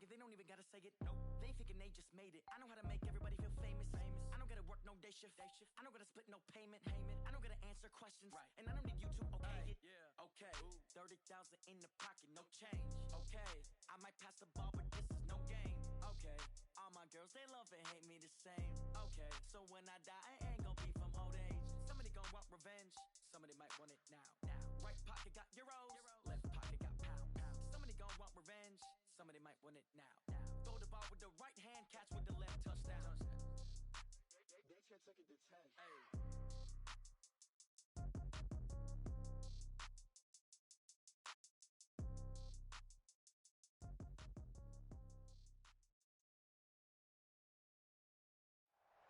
thinking they don't even gotta say it. Nope. They thinking they just made it. I know how to make everybody feel famous. I don't gotta work no day shift. I don't gotta split no payment. I don't gotta answer questions. And I don't need you to okay it. Yeah. Okay. 30,000 in the pocket, no change. Okay. I might pass the ball, but this is no game. Okay. All my girls, they love and hate me the same. Okay. So when I die, I ain't gonna be from old age. Somebody gon' want revenge. Somebody might want it now. Right pocket got euros. Left pocket got pounds. Somebody gon' want revenge. Somebody might want it now. Throw the ball with the right hand, catch with the left, touchdown. They can't take it to 10. Hey.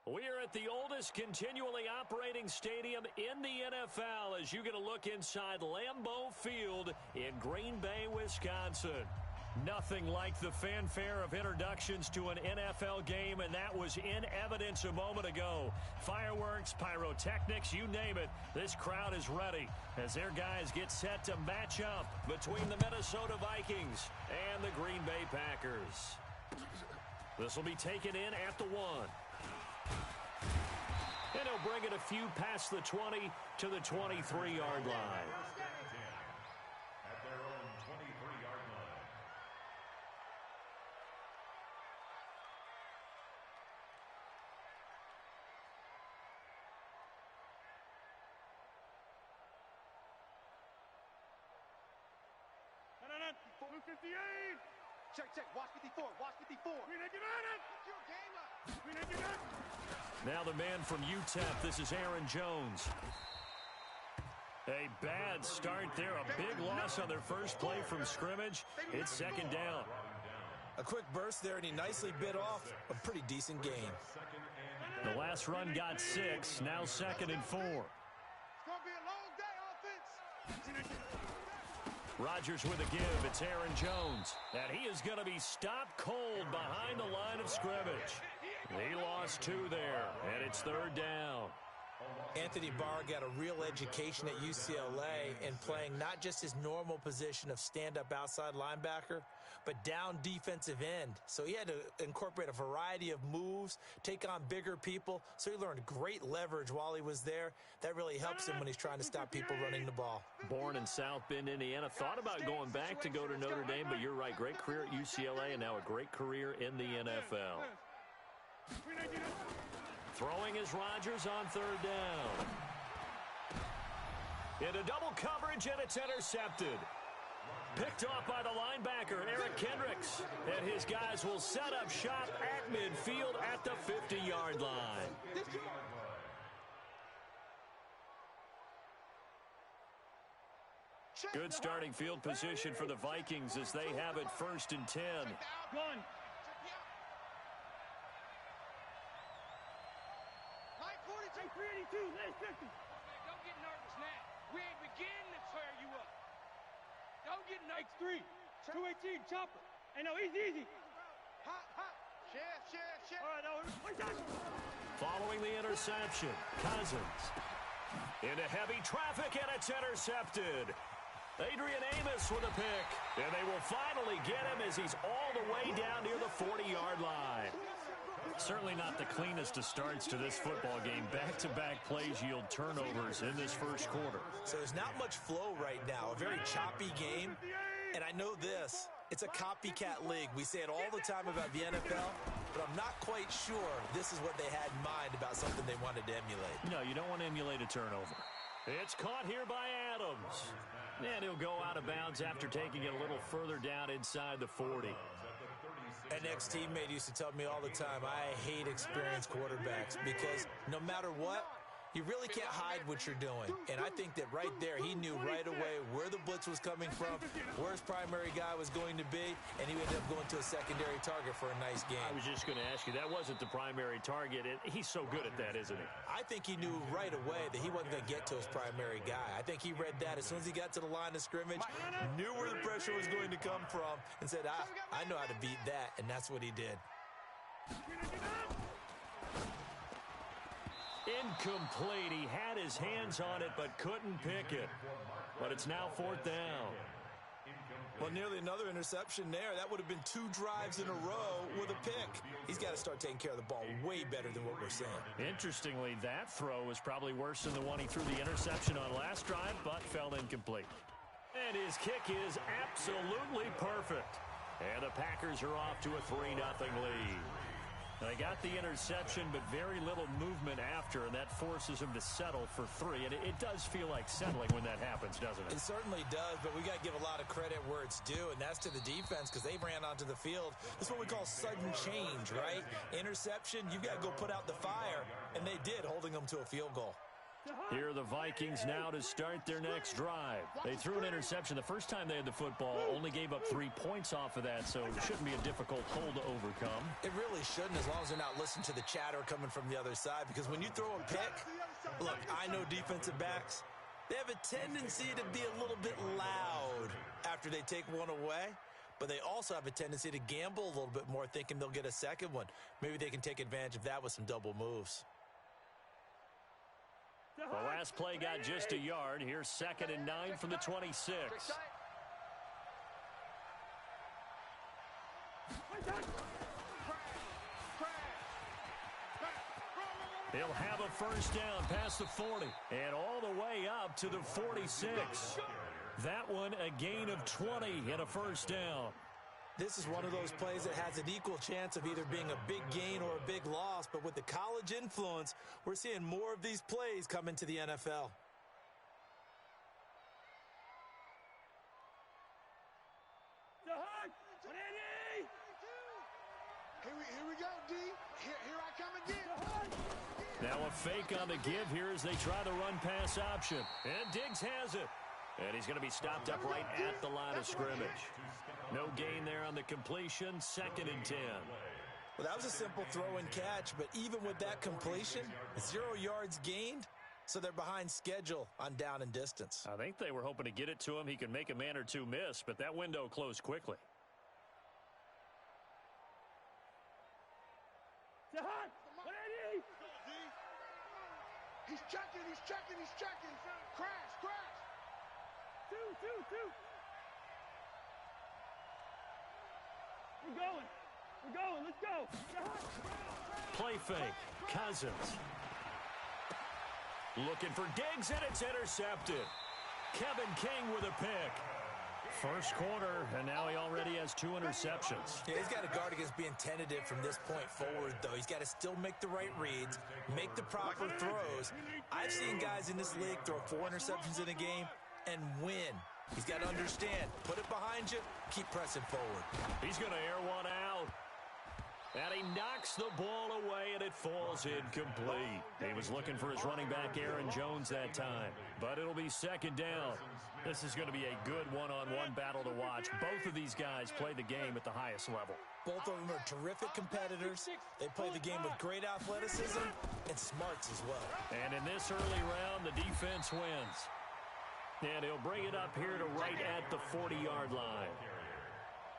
We're at the oldest continually operating stadium in the NFL as you get a look inside Lambeau Field in Green Bay, Wisconsin. Nothing like the fanfare of introductions to an NFL game, and that was in evidence a moment ago. Fireworks, pyrotechnics, you name it. This crowd is ready as their guys get set to match up between the Minnesota Vikings and the Green Bay Packers. This will be taken in at the 1. And he'll bring it a few past the 20 to the 23-yard line. At their own 23-yard line. Blue 58. Check. Watch 54. Watch 54. Now the man from UTEP, this is Aaron Jones. A bad start there, a big loss on their first play from scrimmage. It's second down. A quick burst there, and he nicely bit off a pretty decent gain. The last run got 6, now 2nd and 4. It's going to be a long day, offense. Rodgers with a give. It's Aaron Jones. And he is going to be stopped cold behind the line of scrimmage. He lost 2 there, and it's 3rd down. Anthony Barr got a real education at UCLA in playing not just his normal position of stand-up outside linebacker, but down defensive end. So he had to incorporate a variety of moves, take on bigger people. So he learned great leverage while he was there. That really helps him when he's trying to stop people running the ball. Born in South Bend, Indiana. Thought about going back to go to Notre Dame, but you're right. Great career at UCLA and now a great career in the NFL. Throwing is Rodgers on 3rd down. Into double coverage, and it's intercepted. Picked off by the linebacker, Eric Kendricks. And his guys will set up shop at midfield at the 50-yard line. Good starting field position for the Vikings as they have it 1st and 10. Gun. Hey, 382, last 50. Don't get nervous now. We ain't beginning to tear you up. Don't get nervous. X3, 218, chopper. Hey, no, easy. Hot. Chef. All right, no, one time. Following the interception, Cousins. Into heavy traffic, and it's intercepted. Adrian Amos with a pick. And they will finally get him as he's all the way down near the 40-yard line. Certainly not the cleanest of starts to this football game. Back-to-back plays yield turnovers in this first quarter. So there's not much flow right now. A very choppy game. And I know this. It's a copycat league. We say it all the time about the NFL, but I'm not quite sure this is what they had in mind about something they wanted to emulate. No, you don't want to emulate a turnover. It's caught here by Adams. And he'll go out of bounds after taking it a little further down inside the 40. An ex-teammate used to tell me all the time, I hate experienced quarterbacks because no matter what, you really can't hide what you're doing. And I think that right there, he knew right away where the blitz was coming from, where his primary guy was going to be, and he ended up going to a secondary target for a nice game. I was just going to ask you, that wasn't the primary target. He's so good at that, isn't he? I think he knew right away that he wasn't going to get to his primary guy. I think he read that as soon as he got to the line of scrimmage, knew where the pressure was going to come from, and said, I know how to beat that, and that's what he did. Incomplete. He had his hands on it but couldn't pick it. But it's now 4th down. Well, nearly another interception there. That would have been 2 drives in a row with a pick. He's got to start taking care of the ball way better than what we're seeing. Interestingly, that throw was probably worse than the one he threw the interception on last drive, but fell incomplete. And his kick is absolutely perfect. And the Packers are off to a 3-0 lead. They got the interception, but very little movement after, and that forces him to settle for 3. And it does feel like settling when that happens, doesn't it? It certainly does, but we got to give a lot of credit where it's due, and that's to the defense because they ran onto the field. That's what we call sudden change, right? Interception, you've got to go put out the fire, and they did, holding them to a field goal. Here are the Vikings now to start their next drive. They threw an interception the first time they had the football, only gave up 3 points off of that, so it shouldn't be a difficult hole to overcome. It really shouldn't, as long as they're not listening to the chatter coming from the other side, because when you throw a pick, look, I know defensive backs, they have a tendency to be a little bit loud after they take one away, but they also have a tendency to gamble a little bit more, thinking they'll get a second one. Maybe they can take advantage of that with some double moves. The last play got just a yard. Here's 2nd and 9 from the 26. He'll have a first down past the 40 and all the way up to the 46. That one a gain of 20 and a first down. This is one of those plays that has an equal chance of either being a big gain or a big loss, but with the college influence, we're seeing more of these plays come into the NFL. Here we go, D. Here I come again. Now a fake on the give here as they try the run-pass option. And Diggs has it. And he's going to be stopped up right at the line of scrimmage. No gain there on the completion, 2nd and 10. Well, that was a simple throw and catch, but even with that completion, 0 yards gained, so they're behind schedule on down and distance. I think they were hoping to get it to him. He could make a man or two miss, but that window closed quickly. He's checking. Crash. Two. We're going, let's go. Play fake, Cousins. Looking for Diggs, and it's intercepted. Kevin King with a pick. First quarter, and now he already has 2 interceptions. Yeah, he's got to guard against being tentative from this point forward, though. He's got to still make the right reads, make the proper throws. I've seen guys in this league throw 4 interceptions in a game and win. He's got to understand, put it behind you, keep pressing forward. He's going to air one out. And he knocks the ball away, and it falls incomplete. He was looking for his running back, Aaron Jones, that time. But it'll be 2nd down. This is going to be a good one-on-one battle to watch. Both of these guys play the game at the highest level. Both of them are terrific competitors. They play the game with great athleticism and smarts as well. And in this early round, the defense wins. And he'll bring it up here to right at the 40-yard line.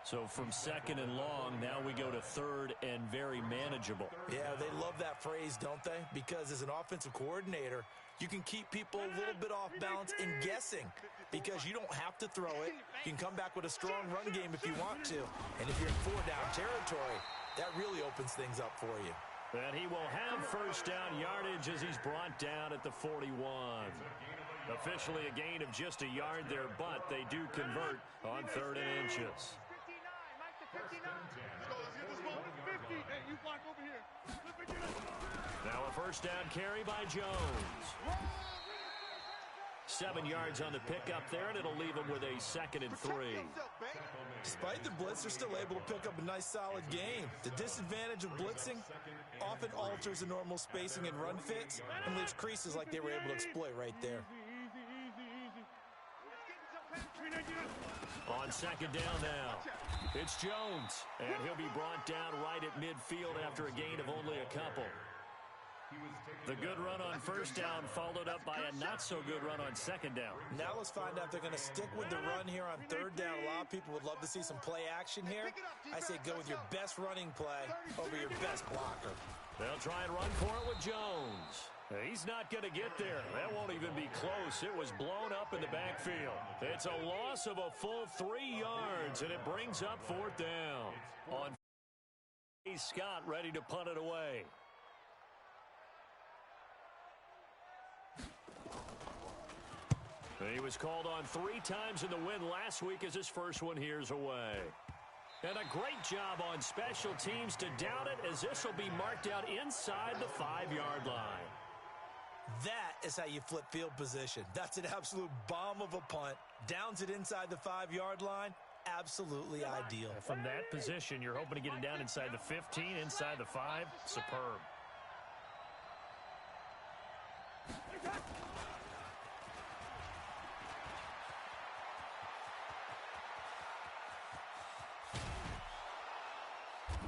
So from 2nd and long, now we go to 3rd and very manageable. Yeah, they love that phrase, don't they? Because as an offensive coordinator, you can keep people a little bit off balance and guessing because you don't have to throw it. You can come back with a strong run game if you want to. And if you're in 4-down territory, that really opens things up for you. And he will have first down yardage as he's brought down at the 41. Officially a gain of just a yard there, but they do convert on 3rd and inches. Now a first down carry by Jones. 7 yards on the pickup there, and it'll leave him with a 2nd and 3. Despite the blitz, they're still able to pick up a nice solid gain. The disadvantage of blitzing often alters the normal spacing and run fits and leaves creases like they were able to exploit right there. On 2nd down now, it's Jones, and he'll be brought down right at midfield after a gain of only a couple. The good run on first down followed up by a not-so-good run on 2nd down. Now let's find out if they're going to stick with the run here on 3rd down. A lot of people would love to see some play action here. I say go with your best running play over your best blocker. They'll try and run for it with Jones. He's not going to get there. That won't even be close. It was blown up in the backfield. It's a loss of a full 3 yards, and it brings up 4th down. On Scott ready to punt it away. He was called on 3 times in the win last week as his first one here's away. And a great job on special teams to down it, as this will be marked out inside the 5-yard line. That is how you flip field position. That's an absolute bomb of a punt. Downs it inside the 5-yard line. Absolutely ideal. From that position, you're hoping to get it down inside the 15, inside the 5. Superb.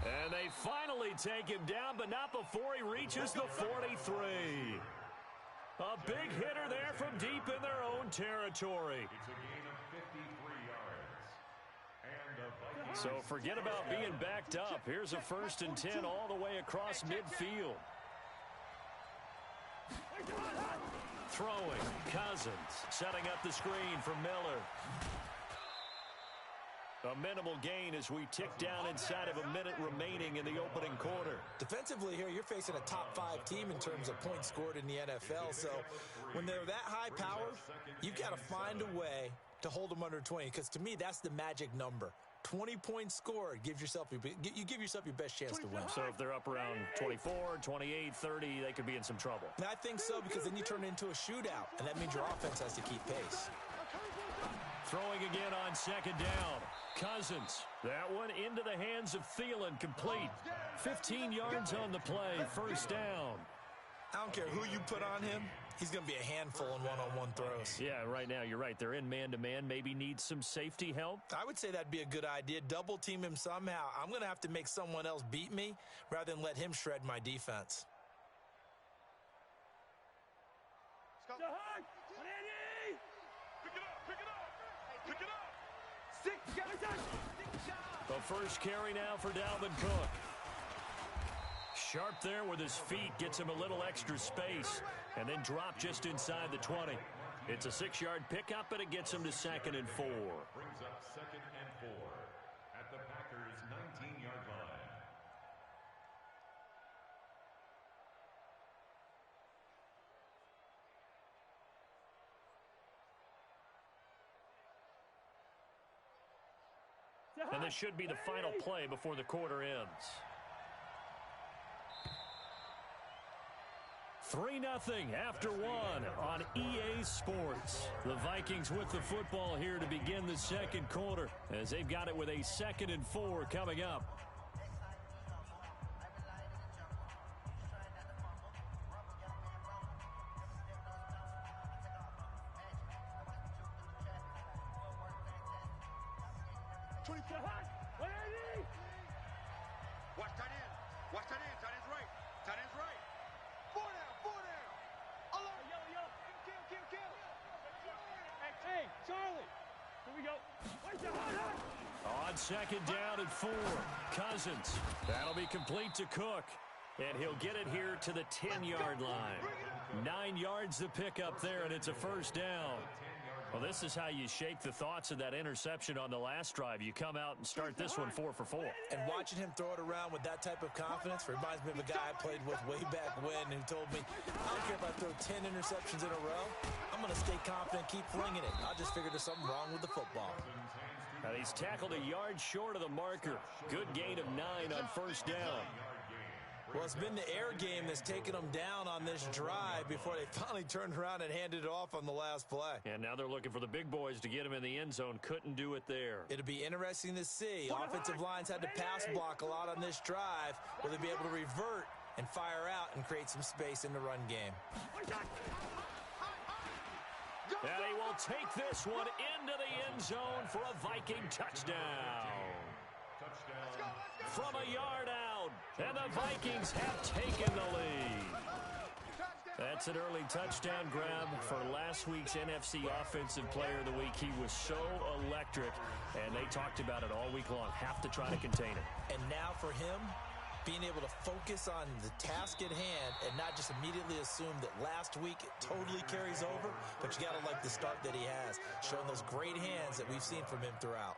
And they finally take him down, but not before he reaches the 43. A big hitter there from deep in their own territory. It's a gain of 53 yards. And the Vikings. So forget about being backed up. Here's a 1st and 10 all the way across midfield. Throwing, Cousins, setting up the screen for Miller. A minimal gain as we tick down inside of a minute remaining in the opening quarter. Defensively here, you're facing a top 5 team in terms of points scored in the NFL. So when they're that high power, you've got to find a way to hold them under 20. Because to me, that's the magic number. 20 points scored, you give yourself your best chance to win. So if they're up around 24, 28, 30, they could be in some trouble. And I think so, because then you turn it into a shootout, and that means your offense has to keep pace. Throwing again on 2nd down. Cousins. That one into the hands of Thielen, complete. 15 yards on the play, 1st down. I don't care who you put on him. He's going to be a handful in one-on-one throws. Yeah, right now, you're right. They're in man-to-man. Maybe need some safety help. I would say that'd be a good idea. Double team him somehow. I'm going to have to make someone else beat me rather than let him shred my defense. Pick it up, pick it up, pick it up. 6, The first carry now for Dalvin Cook. Sharp there with his feet, gets him a little extra space, and then drop just inside the 20. It's a 6-yard pickup, and it gets him to 2nd and 4. Brings up 2nd and 4 at the Packers' 19-yard line. And this should be the final play before the quarter ends. 3-0 after 1 on EA Sports. The Vikings with the football here to begin the 2nd quarter, as they've got it with a 2nd and 4 coming up. Watch tight end. Watch tight end. Tight end's right. Tight end's right. 4 down. 4 down. Alert. Yo. Kill. Hey, Charlie. Here we go. On 2nd down and 4, Cousins. That'll be complete to Cook. And he'll get it here to the 10-yard line. 9 yards to pick up there, and it's a 1st down. Well, this is how you shake the thoughts of that interception on the last drive. You come out and start this one 4 for 4. And watching him throw it around with that type of confidence reminds me of a guy I played with way back when who told me, I don't care if I throw 10 interceptions in a row. I'm going to stay confident, keep flinging it. I just figured there's something wrong with the football. And he's tackled a yard short of the marker. Good gain of 9 on 1st down. Well, it's been the air game that's taken them down on this drive before they finally turned around and handed it off on the last play. And now they're looking for the big boys to get him in the end zone. Couldn't do it there. It'll be interesting to see. Offensive lines had to pass block a lot on this drive. Will they be able to revert and fire out and create some space in the run game? And he will take this one into the end zone for a Viking touchdown. From a yard out, and the Vikings have taken the lead. That's an early touchdown grab for last week's NFC Offensive Player of the Week. He was so electric, and they talked about it all week long. Have to try to contain it. And now for him, being able to focus on the task at hand and not just immediately assume that last week it totally carries over, but you got to like the start that he has, showing those great hands that we've seen from him throughout.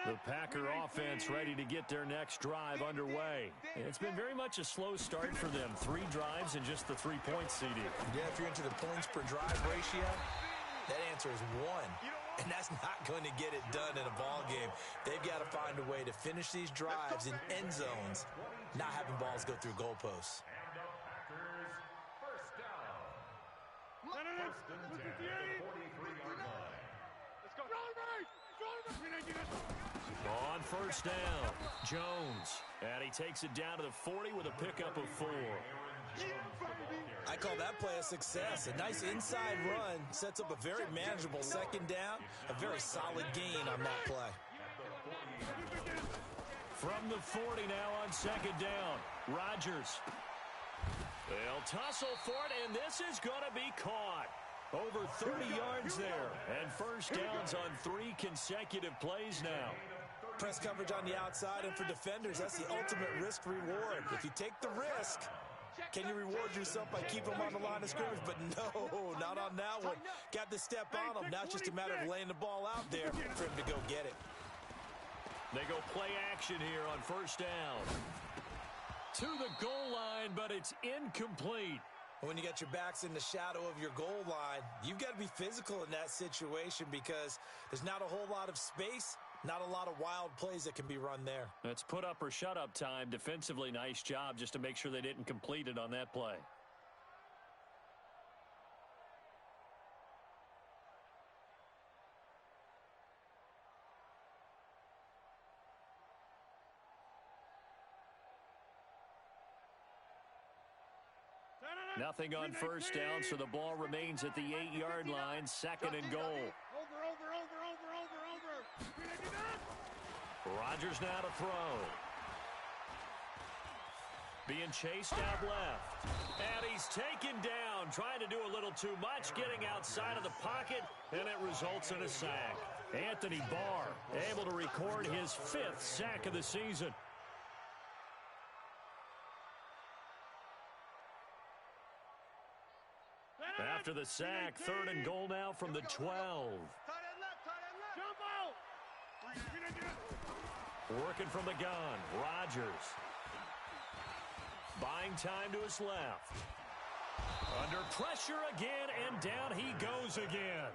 The Packer offense ready to get their next drive underway. It's been very much a slow start for them. 3 drives and just the 3-point CD. Yeah, if you're into the points per drive ratio, that answer is 1. And that's not going to get it done in a ball game. They've got to find a way to finish these drives in end zones, not having balls go through goalposts. And the Packers first down. First and 10 at the 43-yard line. Let's go. On first down, Jones. And he takes it down to the 40 with a pickup of 4. I call that play a success. A nice inside run sets up a very manageable second down. A very solid gain on that play. From the 40 now on second down, Rodgers. They'll tussle for it, and this is going to be caught. Over 30 yards there, and first downs on 3 consecutive plays now. Press coverage on the outside, and for defenders, that's the ultimate risk reward. If you take the risk, can you reward yourself by keeping them on the line of scrimmage? But no, not on that one. Got to step on them. Now it's just a matter of laying the ball out there for him to go get it. They go play action here on first down. To the goal line, but it's incomplete. When you got your backs in the shadow of your goal line, you've got to be physical in that situation because there's not a whole lot of space, not a lot of wild plays that can be run there. That's put up or shut up time. Defensively, nice job just to make sure they didn't complete it on that play. Nothing on first down, so the ball remains at the 8-yard line, second and goal. Over. Rodgers now to throw. Being chased out left. And he's taken down, trying to do a little too much, getting outside of the pocket, and it results in a sack. Anthony Barr able to record his 5th sack of the season. After the sack, third and goal now from the 12. Jump out. Working from the gun, Rodgers. Buying time to his left. Under pressure again, and down he goes again.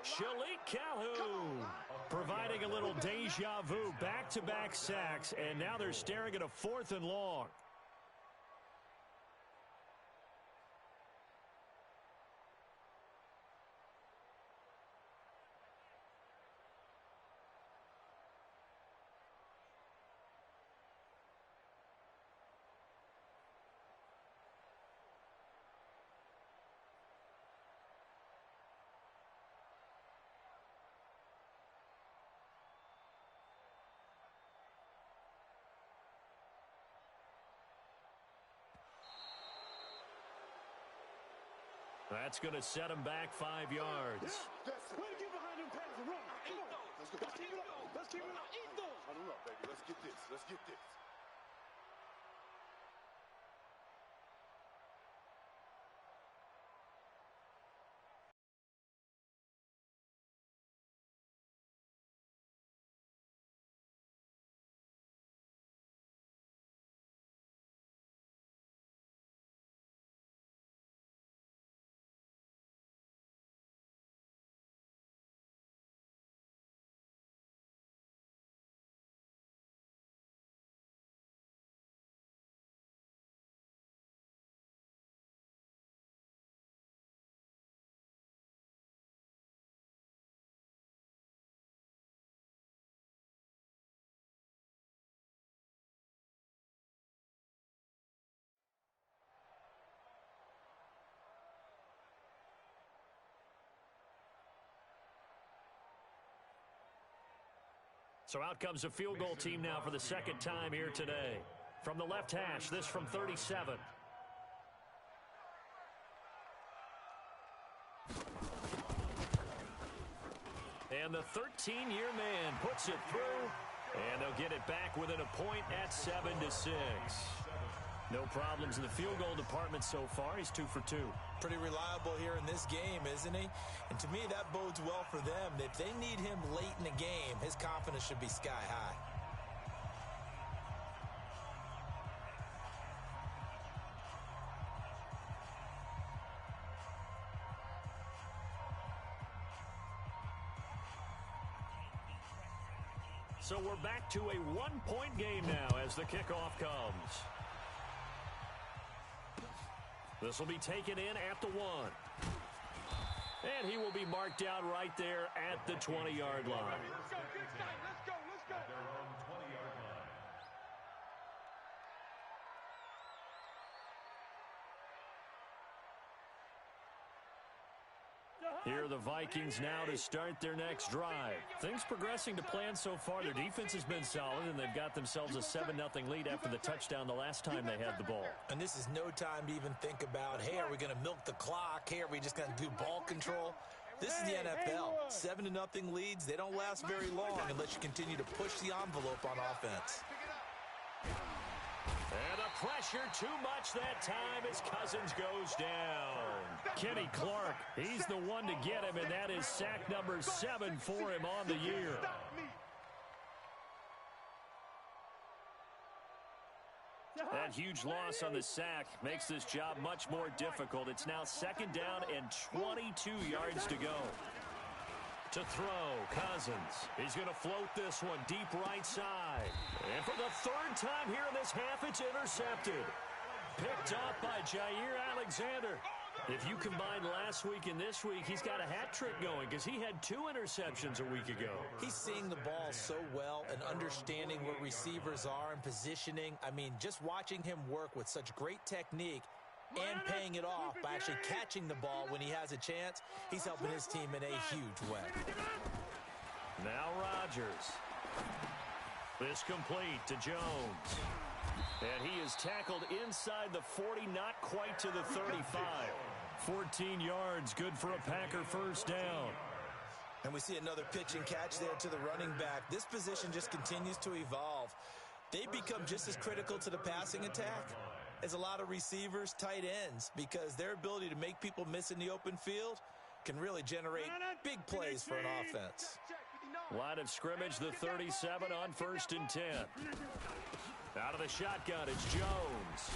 Shalik Calhoun providing a little deja vu, back-to-back sacks, and now they're staring at a 4th and long. That's going to set him back 5 yards. Way to get behind them pads and run. Come on. Let's go. Let's keep it up. Let's keep it up. Eat those. Huddle up, baby. Let's get this. Let's get this. So out comes a field goal team now for the second time here today. From the left hash, this from 37. And the 13-year man puts it through And they'll get it back within a point at 7-6. No problems in the field goal department so far. He's 2 for 2. Pretty reliable here in this game, isn't he? And to me, that bodes well for them. If they need him late in the game, his confidence should be sky high. So we're back to a one-point game now as the kickoff comes. This will be taken in at the 1. And he will be marked down right there at the 20-yard line. Let's go, good time. Let's go, let's go. Their own 20-yard line. Here are the Vikings now to start their next drive. Things progressing to plan so far. Their defense has been solid, and they've got themselves a 7-0 lead after the touchdown the last time they had the ball. And this is no time to even think about, hey, are we going to milk the clock? Hey, are we just going to do ball control? This is the NFL. 7-0 leads, they don't last very long unless you continue to push the envelope on offense. And the pressure too much that time as Cousins goes down. Kenny Clark, he's the one to get him, and that is sack number 7 for him on the year. That huge loss on the sack makes this job much more difficult. It's now 2nd down and 22 yards to go. To throw, Cousins. He's going to float this one deep right side. And for the 3rd time here in this half, it's intercepted. Picked up by Jair Alexander. If you combine last week and this week, he's got a hat trick going because he had 2 interceptions a week ago. He's seeing the ball so well and understanding where receivers are and positioning. I mean, just watching him work with such great technique and paying it off by actually catching the ball when he has a chance, he's helping his team in a huge way. Now Rodgers. This complete to Jones. And he is tackled inside the 40, not quite to the 35. 14 yards, good for a Packer 1st down. And we see another pitch and catch there to the running back. This position just continues to evolve. They become just as critical to the passing attack as a lot of receivers, tight ends, because their ability to make people miss in the open field can really generate big plays for an offense. Line of scrimmage, the 37 on 1st and 10. Out of the shotgun, it's Jones.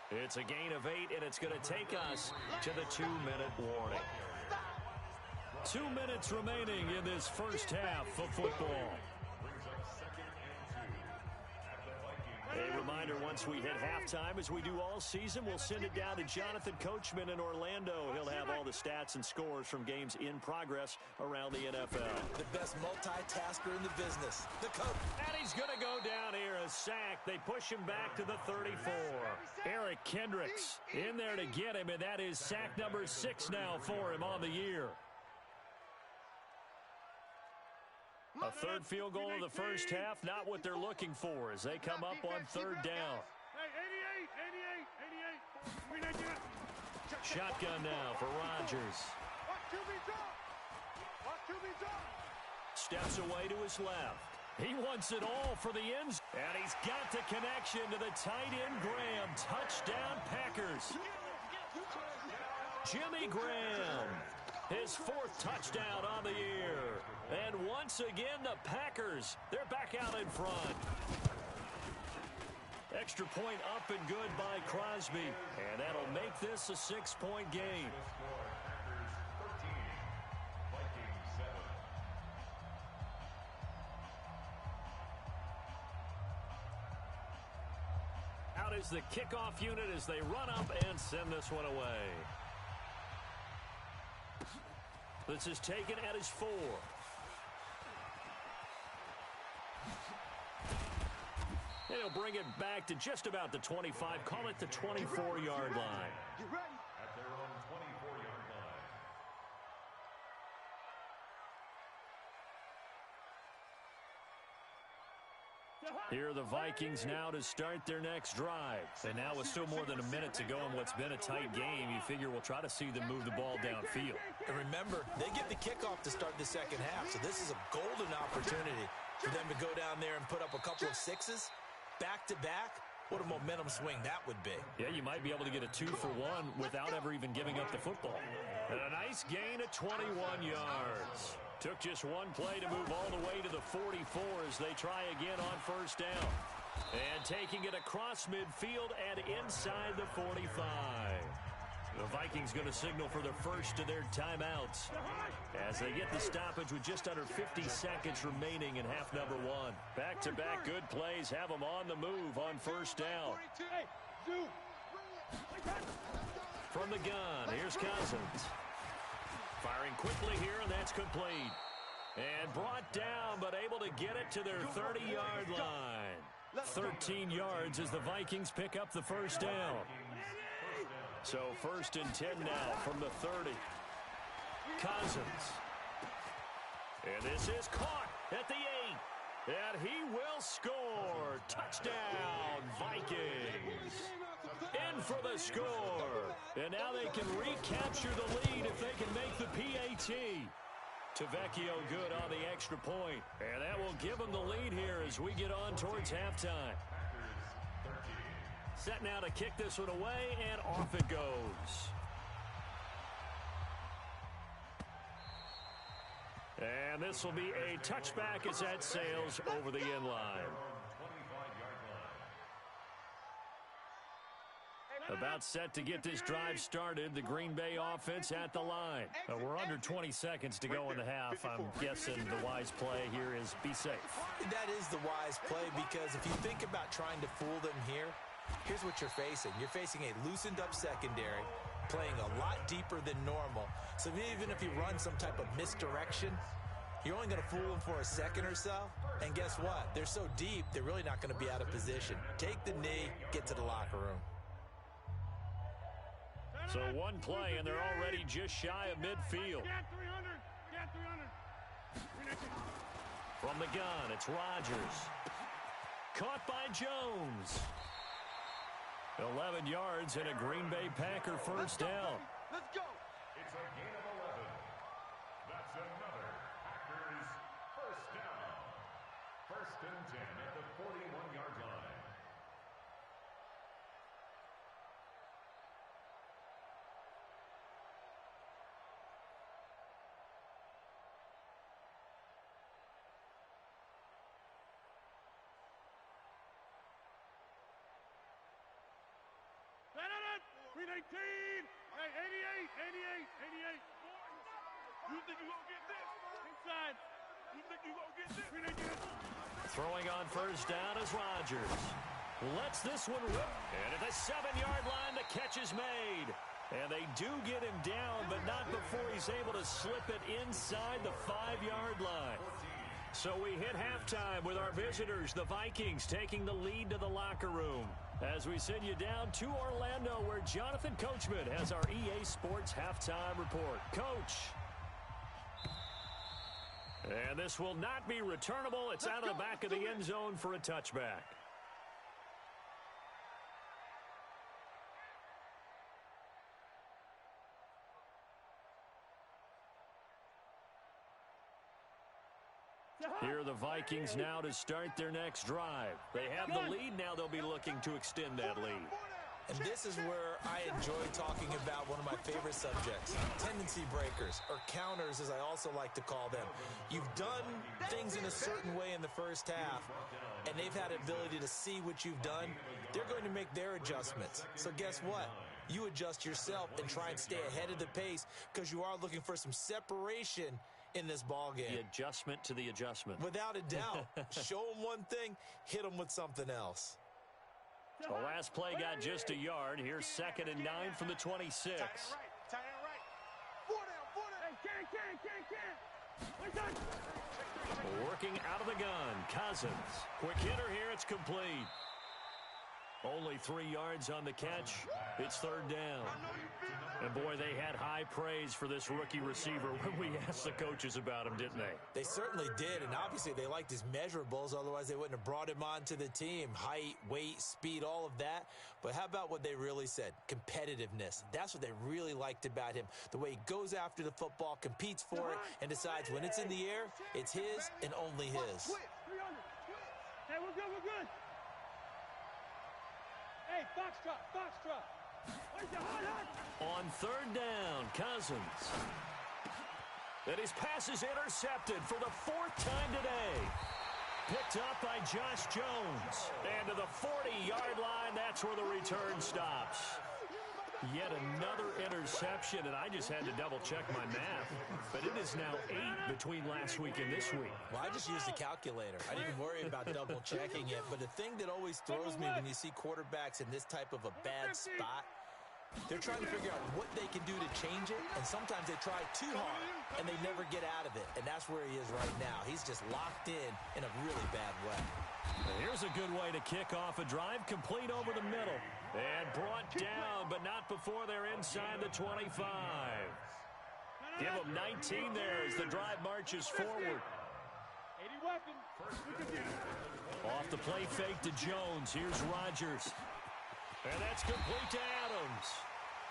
It's a gain of 8, and it's going to take us to the 2-minute warning. 2 minutes remaining in this first half of football. A reminder, once we hit halftime, as we do all season, we'll send it down to Jonathan Coachman in Orlando. He'll have all the stats and scores from games in progress around the NFL. The best multitasker in the business, the coach. And he's going to go down here, a sack. They push him back to the 34. Eric Kendricks in there to get him, and that is sack number 6 now for him on the year. A 3rd field goal of the first half, not what they're looking for as they come up on 3rd down. Shotgun now for Rodgers. Steps away to his left. He wants it all for the ends. And he's got the connection to the tight end Graham. Touchdown Packers. Jimmy Graham. His 4th touchdown on the year. And once again, the Packers, they're back out in front. Extra point up and good by Crosby. And that'll make this a 6-point game. Out is the kickoff unit as they run up and send this one away. This is taken at his 4. And he'll bring it back to just about the 25. Call it the 24-yard line. At their own 24-yard line. Here are the Vikings now to start their next drive. And now with still more than a minute to go in what's been a tight game, you figure we'll try to see them move the ball downfield. And remember, they get the kickoff to start the second half, so this is a golden opportunity for them to go down there and put up a couple of sixes back-to-back. What a momentum swing that would be. Yeah, you might be able to get a 2-for-1 without ever even giving up the football. And a nice gain of 21 yards. Took just one play to move all the way to the 44 as they try again on first down. And taking it across midfield and inside the 45. The Vikings going to signal for the first of their timeouts as they get the stoppage with just under 50 seconds remaining in half number one. Back-to-back good plays have them on the move on first down. From the gun, here's Cousins. Firing quickly here, and that's complete. And brought down, but able to get it to their 30-yard line. 13 yards as the Vikings pick up the first down. So 1st and 10 now from the 30. Cousins. And this is caught at the 8. And he will score. Touchdown, Vikings. In for the score. And now they can recapture the lead if they can make the PAT. Tavecchio good on the extra point. And that will give them the lead here as we get on towards halftime. Set now to kick this one away, and off it goes. And this will be a touchback as that sails over the end line. About set to get this drive started, the Green Bay offense at the line. We're under 20 seconds to go in the half. I'm guessing the wise play here is be safe. That is the wise play, because if you think about trying to fool them here, here's what you're facing. You're facing a loosened-up secondary, playing a lot deeper than normal. So even if you run some type of misdirection, you're only going to fool them for a second or so. And guess what? They're so deep, they're really not going to be out of position. Take the knee, get to the locker room. So one play, and they're already just shy of midfield. From the gun, it's Rodgers. Caught by Jones. 11 yards and a Green Bay Packer first down. Let's go. It's a gain of 11. That's another Packers first down. 1st and 10 at the 41-yard line. Green 18. Hey, 88. You think you're going to get this? Inside. You think you're going to get this? Green 18. Throwing on first down is Rodgers. Lets this one rip. And at the 7-yard line, the catch is made. And they do get him down, but not before he's able to slip it inside the 5-yard line. So we hit halftime with our visitors, the Vikings, taking the lead to the locker room. As we send you down to Orlando, where Jonathan Coachman has our EA Sports halftime report. Coach. And this will not be returnable. It's out of the back of the end zone for a touchback. Here are the Vikings now to start their next drive. They have the lead. Now they'll be looking to extend that lead. And this is where I enjoy talking about one of my favorite subjects, tendency breakers, or counters as I also like to call them. You've done things in a certain way in the first half, and they've had the ability to see what you've done. They're going to make their adjustments. So guess what? You adjust yourself and try and stay ahead of the pace, because you are looking for some separation in this ball game. The adjustment to the adjustment. Without a doubt. Show them one thing, hit them with something else. The last play got just a yard. Here's 2nd and 9 from the 26. Tight end right. 4 down. Working out of the gun. Cousins. Quick hitter here. It's complete. Only 3 yards on the catch. It's third down. And, boy, they had high praise for this rookie receiver when we asked the coaches about him, didn't they? They certainly did, and obviously they liked his measurables. Otherwise, they wouldn't have brought him onto the team. Height, weight, speed, all of that. But how about what they really said? Competitiveness. That's what they really liked about him. The way he goes after the football, competes for it, and decides when it's in the air, it's his and only his. Hey, we're good, we're good. Hey, foxtrot. On third down, Cousins. And his pass is intercepted for the 4th time today. Picked up by Josh Jones. And to the 40-yard line, that's where the return stops. Yet another interception, and I just had to double-check my math. But it is now 8 between last week and this week. Well, I just used a calculator. I didn't worry about double-checking it. But the thing that always throws me when you see quarterbacks in this type of a bad spot, they're trying to figure out what they can do to change it, and sometimes they try too hard, and they never get out of it. And that's where he is right now. He's just locked in a really bad way. And here's a good way to kick off a drive, complete over the middle. And brought down, but not before they're inside the 25. Give them 19 there as the drive marches forward. 80 weapon. Off the play fake to Jones. Here's Rodgers. And that's complete to Adams.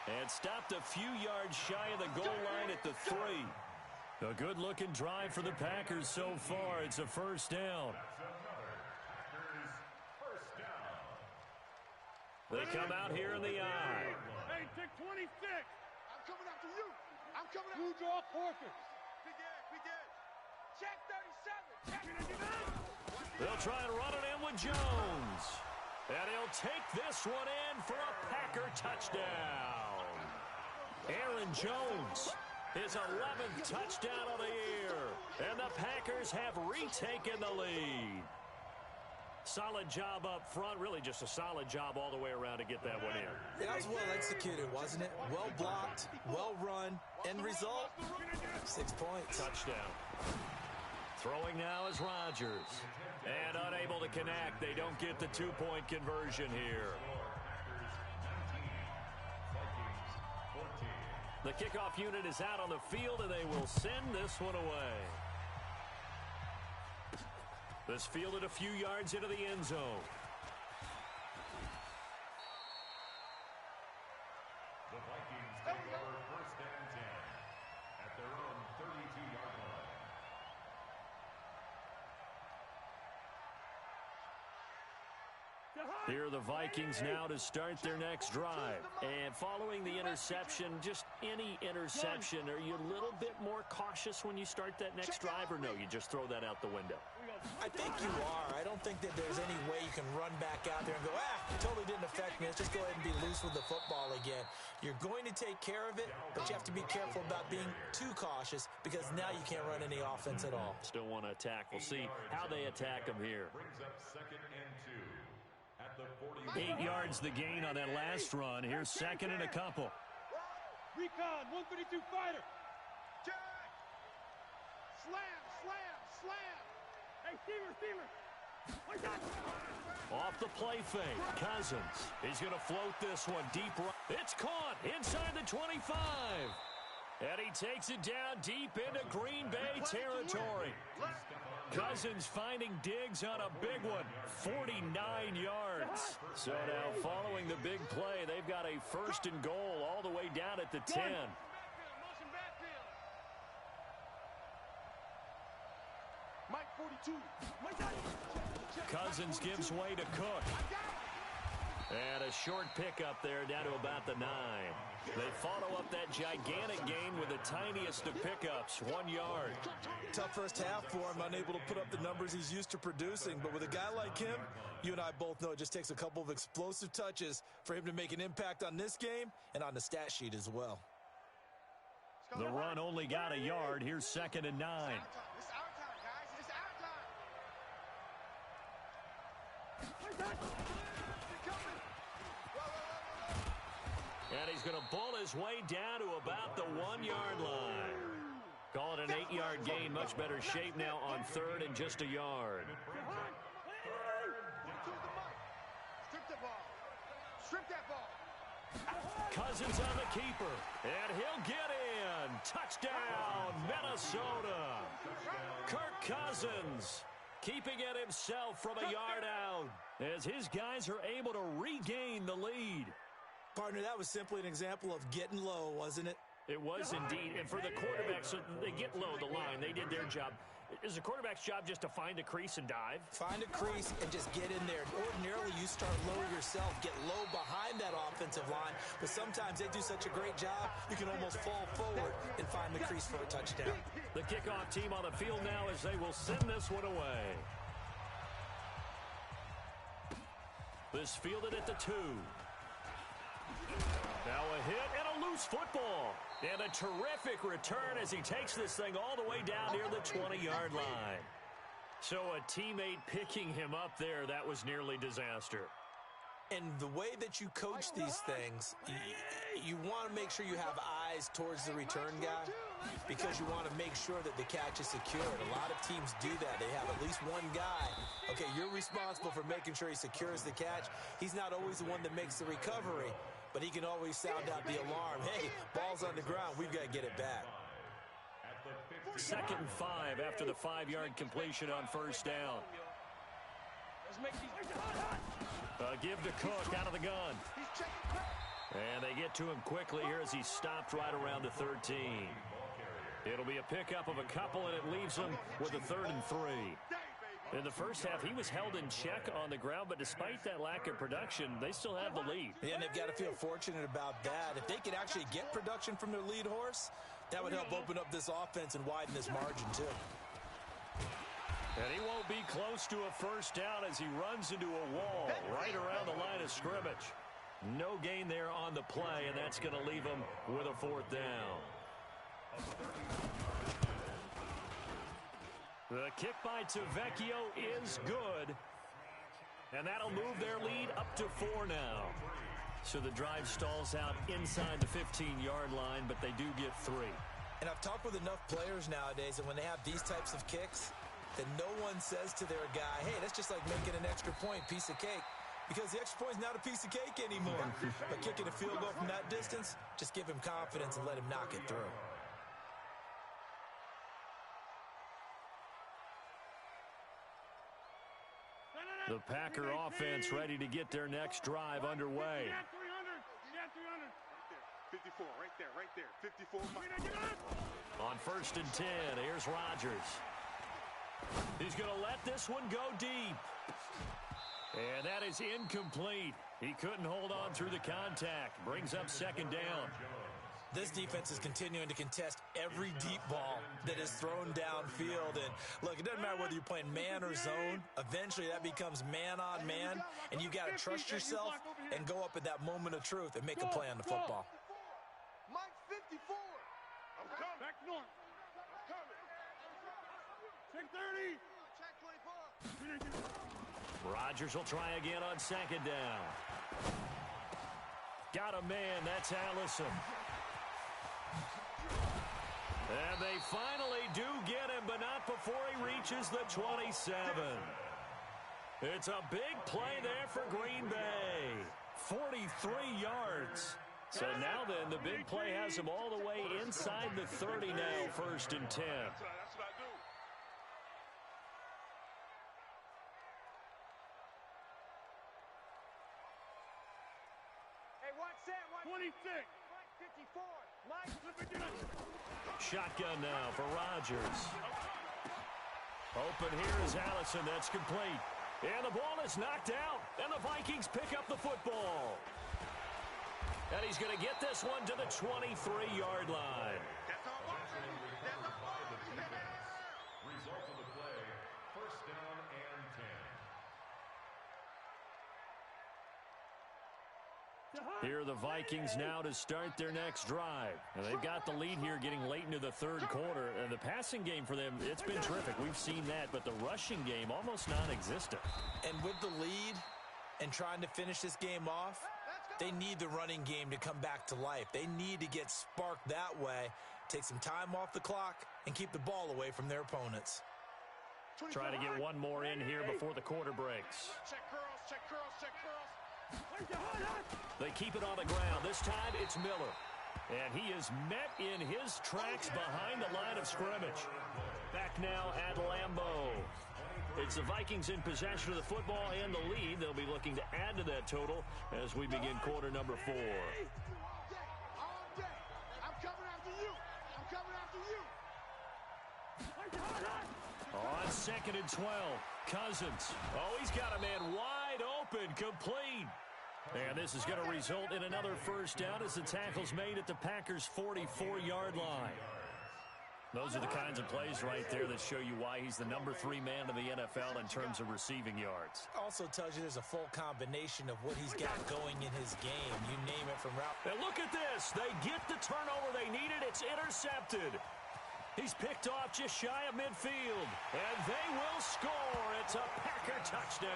And stopped a few yards shy of the goal line at the 3. A good-looking drive for the Packers so far. It's a first down. They come out here in the eye. Hey, take 26. I'm coming after you. I'm coming after you. Draw Porker. Big Ed. Check 37. They'll try and run it in with Jones. And he'll take this one in for a Packer touchdown. Aaron Jones, his 11th touchdown of the year. And the Packers have retaken the lead. Solid job up front, really just a solid job all the way around to get that one in. That was well executed, wasn't it? Well blocked, well run, end result, 6 points. Touchdown. Throwing now is Rodgers. And unable to connect. They don't get the 2-point conversion here. The kickoff unit is out on the field, and they will send this one away. This fielded a few yards into the end zone. The Vikings take over first and 10 at their own 32-yard line. Here are the Vikings now to start their next drive. And following the interception, just any interception, are you a little bit more cautious when you start that next drive, or no, you just throw that out the window? I think you are. I don't think that there's any way you can run back out there and go, totally didn't affect me. Let's just go ahead and be loose with the football again. You're going to take care of it, but you have to be careful about being too cautious because now you can't run any offense at all. Still want to attack. We'll see how they attack them here. Brings up second and 2 at the 8 yards the gain on that last run. Here's second and a couple. Recon, 132 fighter. Jack. Slam. Hey, Steamer. Off the play fake, Cousins. He's going to float this one deep right. It's caught inside the 25. And he takes it down deep into Green Bay territory. Cousins finding Diggs on a big one, 49 yards. So now following the big play, they've got a first and goal all the way down at the 10. Mike 42. Cousins gives way to Cook. And a short pickup there down to about the 9. They follow up that gigantic gain with the tiniest of pickups, 1 yard. Tough first half for him, unable to put up the numbers he's used to producing. But with a guy like him, you and I both know it just takes a couple of explosive touches for him to make an impact on this game and on the stat sheet as well. The run only got a yard. Here's second and 9. And he's going to bull his way down to about the 1 yard line. Call it an 8-yard gain. Much better shape now on third and just a yard. Strip that ball. Cousins on the keeper, and he'll get in. Touchdown, Minnesota. Kirk Cousins keeping it himself from a yard out as his guys are able to regain the lead. Partner, that was simply an example of getting low, wasn't it? It was indeed. And for the quarterbacks, they get low the line. They did their job. Is the quarterback's job just to find a crease and dive? Find a crease and just get in there. Ordinarily, you start low yourself, get low behind that offensive line. But sometimes they do such a great job, you can almost fall forward and find the crease for a touchdown. The kickoff team on the field now as they will send this one away. This fielded at the 2. Now a hit and a loose football. And a terrific return as he takes this thing all the way down near the 20-yard line. So a teammate picking him up there, that was nearly disaster. And the way that you coach these things, you want to make sure you have eyes towards the return guy because you want to make sure that the catch is secured. A lot of teams do that. They have at least one guy. Okay, you're responsible for making sure he secures the catch. He's not always the one that makes the recovery, but he can always sound out the alarm. Hey, ball's on the ground. We've got to get it back. 2nd and 5 after the 5-yard completion on first down. Give to Cook out of the gun. And they get to him quickly here as he stopped right around the 13. It'll be a pickup of a couple, and it leaves them with a 3rd and 3. In the first half, he was held in check on the ground, but despite that lack of production, they still have the lead. And they've got to feel fortunate about that. If they could actually get production from their lead horse, that would help open up this offense and widen this margin, too. And he won't be close to a first down as he runs into a wall right around the line of scrimmage. No gain there on the play, and that's going to leave him with a 4th down. The kick by Tavecchio is good, and that'll move their lead up to 4 now. So the drive stalls out inside the 15-yard line, but they do get 3. And I've talked with enough players nowadays, and when they have these types of kicks, that no one says to their guy, hey, that's just like making an extra point, piece of cake. Because the extra point is not a piece of cake anymore. But kicking a field goal from that distance, just give him confidence and let him knock it through. The Packer offense ready to get their next drive underway. 54, right there. 54. On 1st and 10, here's Rodgers. He's going to let this one go deep. And that is incomplete. He couldn't hold on through the contact. Brings up 2nd down. This defense is continuing to contest every deep ball that is thrown downfield. And look, it doesn't matter whether you're playing man or zone. Eventually, that becomes man on man. And you got to trust yourself and go up at that moment of truth and make a play on the football. Mike 54. I'm coming. Back north. I'm coming. Check 30. Check 24. Rodgers will try again on 2nd down. Got a man. That's Allison. And they finally do get him, but not before he reaches the 27. It's a big play there for Green Bay. 43 yards. So now then, the big play has him all the way inside the 30 now, 1st and 10. That's what I do. Hey, watch that. 26. 54. Mike, Shotgun now for Rodgers. Open here is Allison. That's complete. And the ball is knocked out. And the Vikings pick up the football. And he's going to get this one to the 23-yard line. that's all. Result of the play, 1st down and 10. Here are the Vikings now to start their next drive. And they've got the lead here getting late into the 3rd quarter. And the passing game for them, it's been terrific. We've seen that. But the rushing game, almost non-existent. And with the lead and trying to finish this game off, they need the running game to come back to life. They need to get sparked that way, take some time off the clock, and keep the ball away from their opponents. Trying to get one more in here before the quarter breaks. Check curls, check curls, check curls. They keep it on the ground. This time it's Miller. And he is met in his tracks behind the line of scrimmage. Back now at Lambeau. It's the Vikings in possession of the football and the lead. They'll be looking to add to that total as we begin quarter number 4. I'm coming after you. I'm coming after you. On 2nd and 12, Cousins. Oh, he's got a man wide open, complete. And this is going to result in another first down as the tackle's made at the Packers' 44-yard line. Those are the kinds of plays right there that show you why he's the number 3 man in the NFL in terms of receiving yards. Also tells you there's a full combination of what he's got going in his game. You name it from route. And look at this. They get the turnover they needed. It's intercepted. He's picked off just shy of midfield. And they will score. It's a Packer touchdown.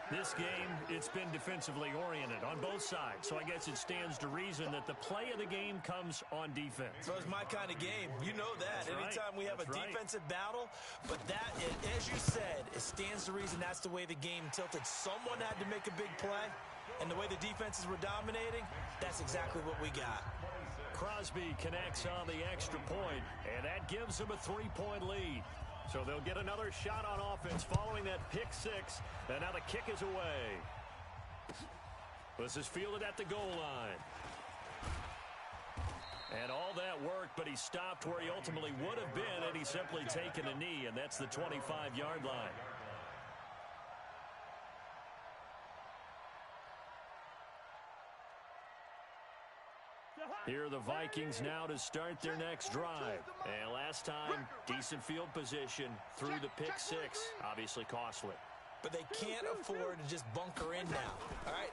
This game, it's been defensively oriented on both sides, so I guess it stands to reason that the play of the game comes on defense. So it's my kind of game. You know that. That's Anytime right. we have That's a defensive battle, but that, as you said, it stands to reason that's the way the game tilted. Someone had to make a big play, and the way the defenses were dominating, that's exactly what we got. Crosby connects on the extra point, and that gives them a 3-point lead. So they'll get another shot on offense following that pick 6, and now the kick is away. This is fielded at the goal line. And all that work, but he stopped where he ultimately would have been had he simply taken a knee, and that's the 25-yard line. Here are the Vikings now to start their next drive. And last time, decent field position through the pick 6. Obviously costly. But they can't afford to just bunker in now. All right,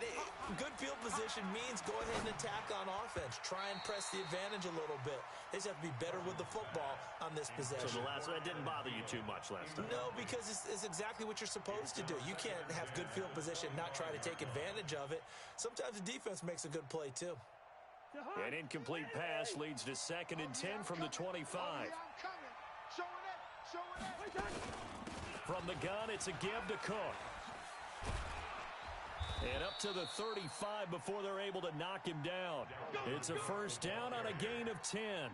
good field position means go ahead and attack on offense. Try and press the advantage a little bit. They just have to be better with the football on this possession. So that didn't bother you too much last time? No, because it's exactly what you're supposed to do. You can't have good field position, not try to take advantage of it. Sometimes the defense makes a good play, too. An incomplete pass leads to 2nd and 10 from the 25. From the gun, it's a give to Cook. And up to the 35 before they're able to knock him down. It's a first down on a gain of 10.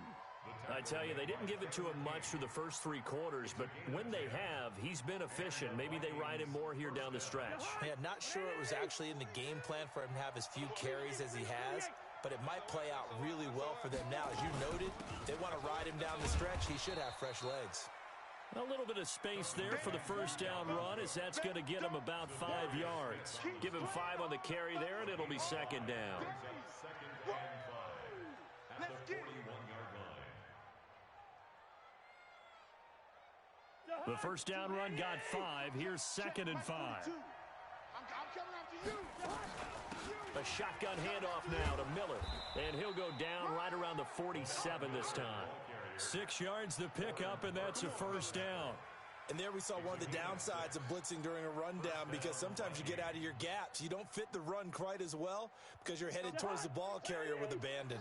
I tell you, they didn't give it to him much through the first 3 quarters, but when they have, he's been efficient. Maybe they ride him more here down the stretch. Yeah, not sure it was actually in the game plan for him to have as few carries as he has, but it might play out really well for them now. As you noted, they want to ride him down the stretch. He should have fresh legs. A little bit of space there for the first down run, as that's going to get him about 5 yards. Give him 5 on the carry there, and it'll be 2nd down. The first down run got 5. Here's 2nd and 5. I'm coming after you. A shotgun handoff now to Miller. And he'll go down right around the 47 this time. 6 yards to pick up, and that's a first down. And there we saw one of the downsides of blitzing during a rundown, because sometimes you get out of your gaps. You don't fit the run quite as well because you're headed towards the ball carrier with abandon.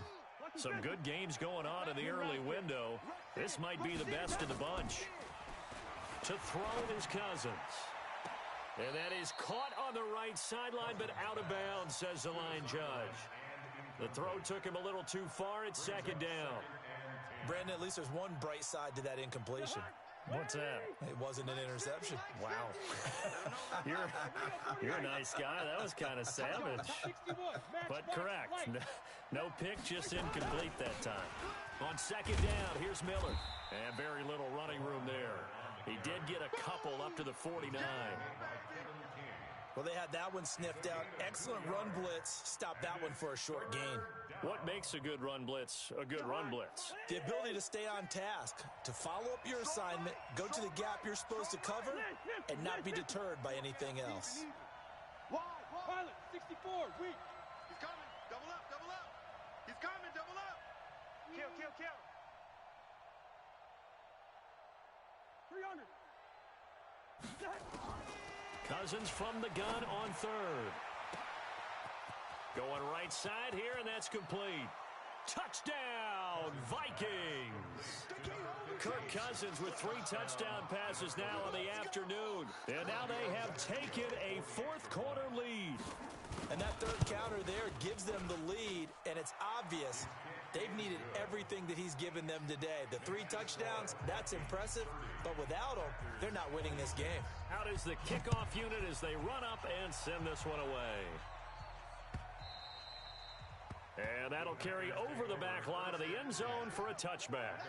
Some good games going on in the early window. This might be the best of the bunch. To throw is Cousins. And that is caught on the right sideline, but out of bounds, says the line judge. The throw took him a little too far. It's 2nd down. Brandon, at least there's one bright side to that incompletion. What's that? It wasn't an interception. Wow. You're a nice guy. That was kind of savage. But correct. No pick, just incomplete that time. On 2nd down, here's Miller. And very little running room there. He did get a couple up to the 49. Well, they had that one sniffed out. Excellent run blitz. Stopped that one for a short gain. What makes a good run blitz a good run blitz? The ability to stay on task, to follow up your assignment, go to the gap you're supposed to cover, and not be deterred by anything else. Pilot, 64, weak. He's coming. Double up, double up. He's coming, double up. Kill. 300. Cousins from the gun on 3rd. Going right side here, and that's complete. Touchdown, Vikings! Kirk Cousins with 3 touchdown passes now in the afternoon. And now they have taken a fourth-quarter lead. And that third counter there gives them the lead, and it's obvious they've needed everything that he's given them today. The 3 touchdowns, that's impressive, but without him, they're not winning this game. Out is the kickoff unit as they run up and send this one away. And that'll carry over the back line of the end zone for a touchback.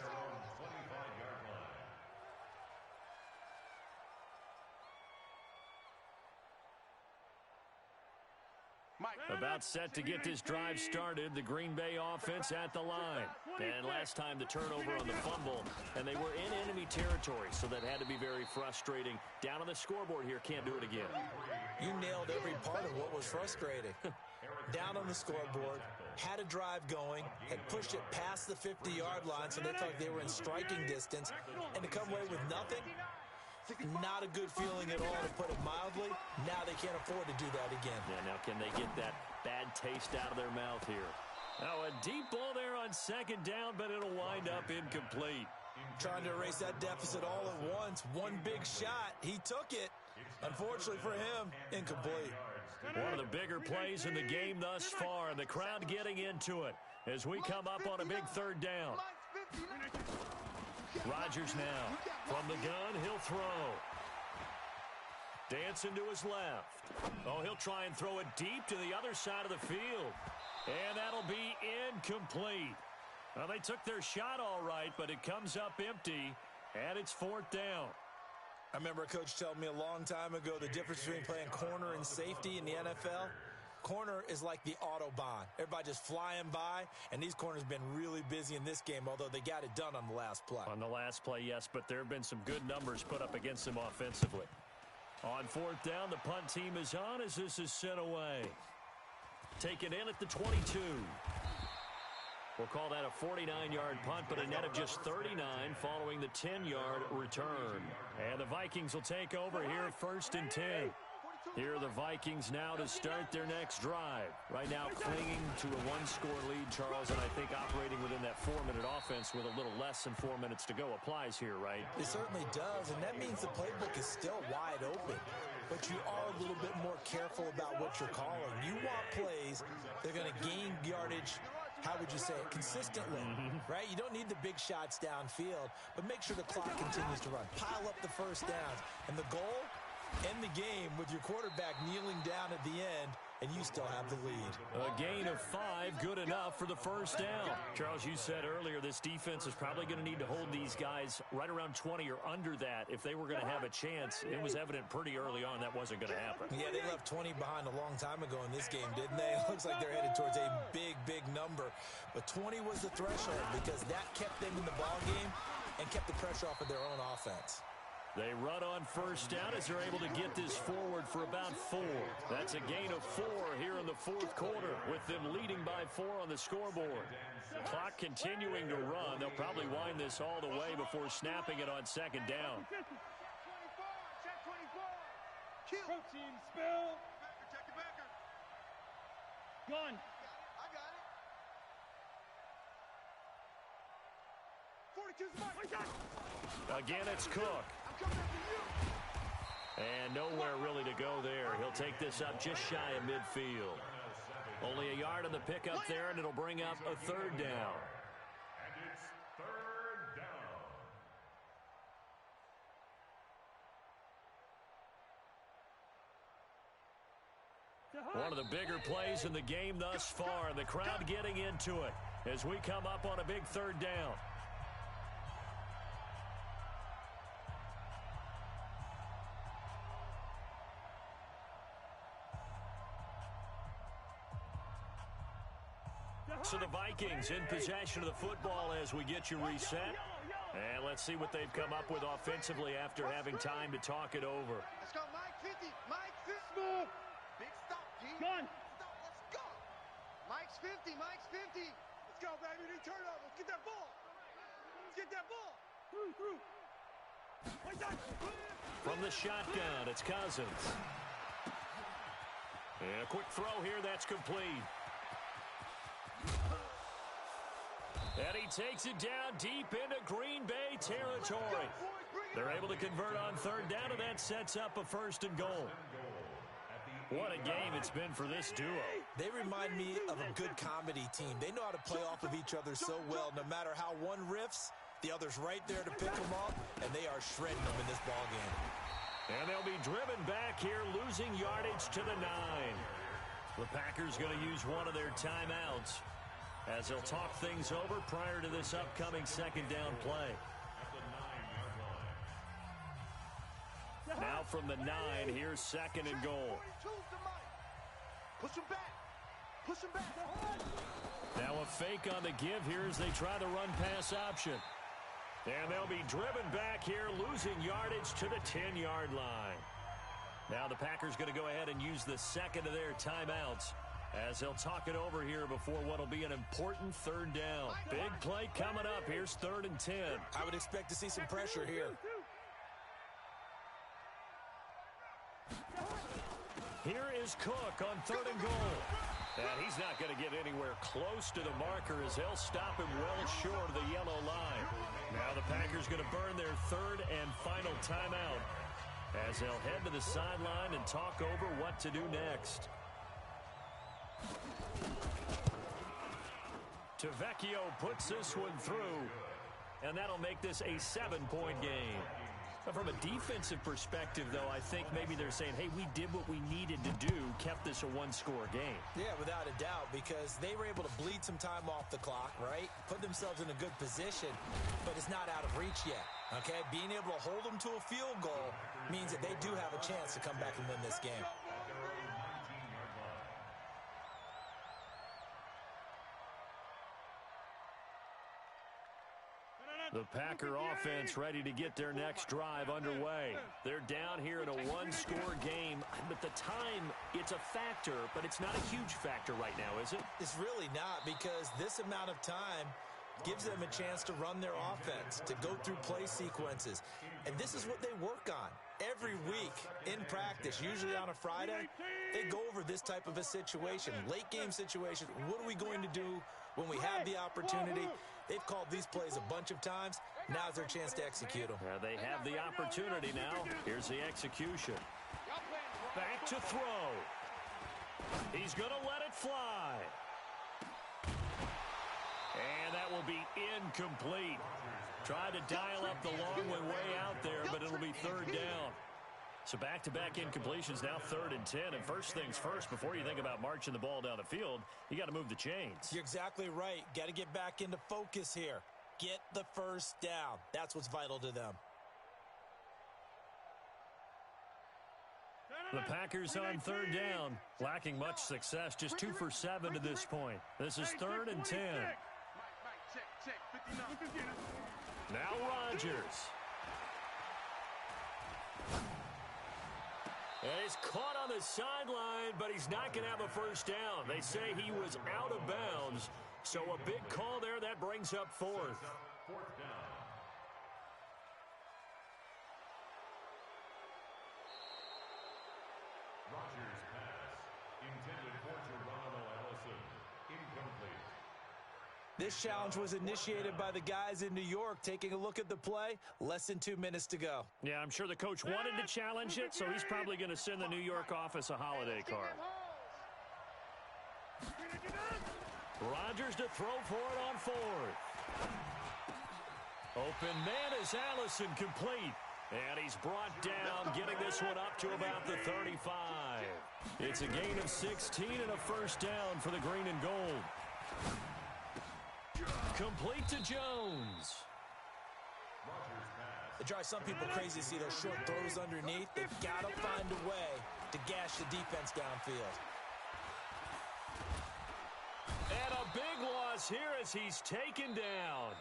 About set to get this drive started, the Green Bay offense at the line. And last time the turnover on the fumble, and they were in enemy territory, so that had to be very frustrating. Down on the scoreboard here, can't do it again. You nailed every part of what was frustrating. Down on the scoreboard, had a drive going, had pushed it past the 50-yard line, so they thought they were in striking distance, and to come away with nothing, not a good feeling at all, to put it mildly. Now they can't afford to do that again. Yeah, now can they get that bad taste out of their mouth here? Now a deep ball there on second down, but it'll wind up incomplete. Trying to erase that deficit all at once. One big shot. He took it. Unfortunately for him, incomplete. One of the bigger plays in the game thus far, and the crowd getting into it as we come up on a big third down. Rodgers now. From the gun, he'll throw. Dancing to his left. Oh, he'll try and throw it deep to the other side of the field. And that'll be incomplete. Well, they took their shot all right, but it comes up empty, and it's fourth down. I remember a coach telling me a long time ago the difference between playing corner and safety in the NFL. Corner is like the Autobahn. Everybody just flying by, and these corners have been really busy in this game, although they got it done on the last play. On the last play, yes, but there have been some good numbers put up against them offensively. On fourth down, the punt team is on as this is sent away. Taken in at the 22. We'll call that a 49-yard punt, but a net of just 39 following the 10-yard return. And the Vikings will take over here first and 10. Here are the Vikings now to start their next drive. Right now clinging to a one-score lead, Charles, and I think operating within that 4-minute offense with a little less than 4 minutes to go applies here, right? It certainly does, and that means the playbook is still wide open. But you are a little bit more careful about what you're calling. You want plays that are going to gain yardage, how would you say it, consistently, right? You don't need the big shots downfield, but make sure the clock continues to run. Pile up the first downs. And the goal, end the game with your quarterback kneeling down at the end, and you still have the lead. A gain of 5, good enough for the first down. Charles, you said earlier this defense is probably going to need to hold these guys right around 20 or under that if they were going to have a chance. It was evident pretty early on that wasn't going to happen. Yeah, they left 20 behind a long time ago in this game, didn't they? It looks like they're headed towards a big, big number. But 20 was the threshold because that kept them in the ballgame and kept the pressure off of their own offense. They run on first down as they're able to get this forward for about 4. That's a gain of 4 here in the fourth quarter with them leading by 4 on the scoreboard. Clock continuing to run. They'll probably wind this all the way before snapping it on second down. 24, check 24. Kill. Protein spill. Backer, check your backer. Gun. I got it. 42's mine. Again, it's Cook. And nowhere really to go there. He'll take this up just shy of midfield. Only a yard on the pickup there, and it'll bring up a third down. And it's third down. One of the bigger plays in the game thus far, and the crowd getting into it as we come up on a big third down. So the Vikings in possession of the football as we get you reset. And let's see what they've come up with offensively after having time to talk it over. Let's go, Mike 50. Mike 50. Big stop, G. Gun. Stop. Let's go. Mike's 50. Mike's 50. Let's go, baby. They turn up. Let's get that ball. Let's get that ball. Through. From the shotgun, it's Cousins. And a quick throw here, that's complete. And he takes it down deep into Green Bay territory. They're able to convert on third down, and that sets up a 1st and goal. What a game it's been for this duo. They remind me of a good comedy team. They know how to play off of each other so well. No matter how one riffs, the other's right there to pick them up, and they are shredding them in this ballgame. And they'll be driven back here, losing yardage to the 9. The Packers going to use one of their timeouts as they'll talk things over prior to this upcoming 2nd down play. Now from the 9, here's 2nd and goal. Push him back. Push him back. Now a fake on the give here as they try the run-pass option. And they'll be driven back here, losing yardage to the 10-yard line. Now the Packers going to go ahead and use the 2nd of their timeouts as they'll talk it over here before what will be an important 3rd down. Big play coming up. Here's 3rd and 10. I would expect to see some pressure here. Here is Cook on 3rd and goal. And he's not going to get anywhere close to the marker as they'll stop him well short of the yellow line. Now the Packers going to burn their 3rd and final timeout as they'll head to the sideline and talk over what to do next. Tavecchio puts this one through, and that'll make this a 7-point game. But from a defensive perspective, though, I think maybe they're saying, hey, we did what we needed to do, kept this a 1-score game. Yeah, without a doubt, because they were able to bleed some time off the clock, right? Put themselves in a good position, but it's not out of reach yet, okay? Being able to hold them to a field goal means that they do have a chance to come back and win this game. The Packer offense ready to get their next drive underway. They're down here in a 1-score game, but the time, it's a factor, but it's not a huge factor right now, is it? It's really not, because this amount of time gives them a chance to run their offense, to go through play sequences. And this is what they work on. Every week in practice, usually on a Friday, they go over this type of a situation, late game situation. What are we going to do when we have the opportunity? They've called these plays a bunch of times. Now's their chance to execute them. Yeah, they have the opportunity now. Here's the execution. Back to throw. He's going to let it fly. And that will be incomplete. Tried to dial up the long one way out there, but it'll be 3rd down. So back-to-back incompletions, now 3rd and 10. And first things first, before you think about marching the ball down the field, you got to move the chains. You're exactly right. Got to get back into focus here. Get the 1st down. That's what's vital to them. The Packers on 3rd down, lacking much success, just 2 for 7 to this point. This is 3rd and 10. Now Rodgers. And he's caught on the sideline, but he's not going to have a 1st down. They say he was out of bounds. So a big call there. That brings up 4th. 4th down. Rodgers pass. Intended for Geronimo Allison. Incomplete. This challenge was initiated by the guys in New York. Taking a look at the play, less than 2 minutes to go. Yeah, I'm sure the coach wanted to challenge it, so he's probably going to send the New York office a holiday card. Rodgers to throw for it on 4th. Open man is Allison, complete. And he's brought down, getting this one up to about the 35. It's a gain of 16 and a 1st down for the green and gold. Complete to Jones. It drives some people crazy to see those short throws underneath. They've got to find a way to gash the defense downfield. And a big loss here as he's taken down.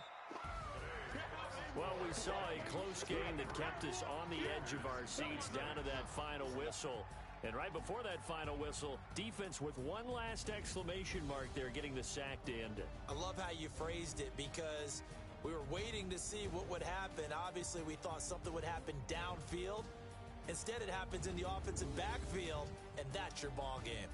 Well, we saw a close game that kept us on the edge of our seats down to that final whistle. And right before that final whistle, defense with one last exclamation mark there, getting the sack to end it. I love how you phrased it, because we were waiting to see what would happen. Obviously, we thought something would happen downfield. Instead, it happens in the offensive backfield, and that's your ball game.